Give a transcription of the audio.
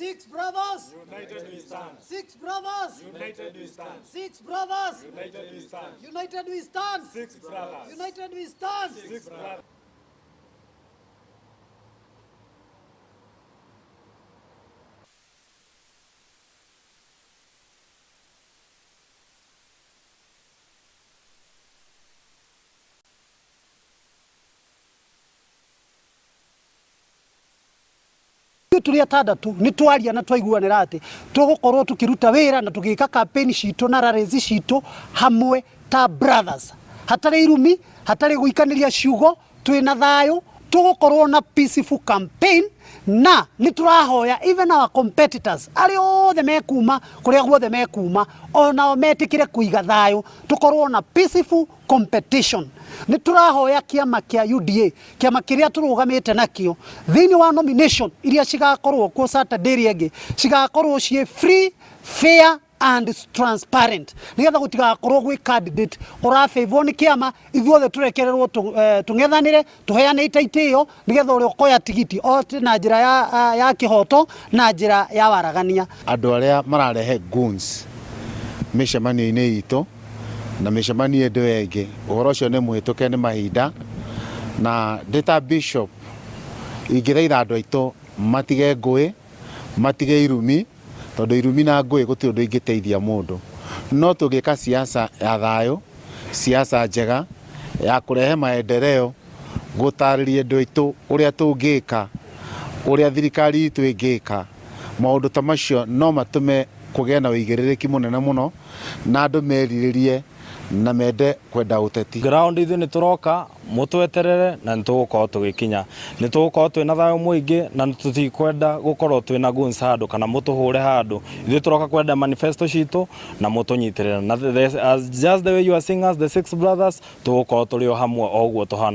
Six brothers. United we stand. Six brothers. United we stand. Six brothers. United we stand. United we stand. Six brothers. United we stand. Six brothers. Tuli atandatu ni twaria na twaiguanira ati tugukorwo tukiruta wira na tugika campaign cito na rarezi cito hamwe ta brothers, hatari irumi, hatari guikaniria ciugo, twina thayo, tugukorwo na peaceful campaign na ni turahoya even our competitors ari othe mekuma kuria guothe mekuma ona metikire kuiga thayo, tukorwo na peaceful competition. Ni turahoya kiama kia UDA, kiama kiria turugamite nakio thini wa nomination iria cigakorwo ku Saturday rienge cigakorwo cie free, fair and transparent, nigetha gutigakorwo gwi candidate ora favor ni kiama, ithuothe turekererwo tungethanire tuheane itaitio nigetha uri ukoya tigiti ote na njira ya kihoto na njira ya waragania. Andu aria mararehe goons micemania-ini itu na micemania ndu engi uhoro ucio ni muhituke ni mahinda na data bishop ingithaitha andu aitu matige ngui, matige irumi, tondu irumi na ngui guti undu ingiteithia mundu, no tugika siasa ya thayo, siasa njega ya kurehe maendeleo, gutariria andu aitu uria tungika, uria thirikari itu ingika. Maundu ta macio no matume kugia na uigiririki munene muno na andu meriririe na mende kwenda uteti. Ground ithu ni turoka mutweterere na nitugukorwo tugikinya, nitugukorwo twina thayo muingi na tutikwenda gukorwo twina goons handu kana mutuhure handu. Ithu turoka kwenda manifesto citu na mutunyitirira na just the way you are seeing us the six brothers, tugukorwo turi o hamwe o guo tuhana.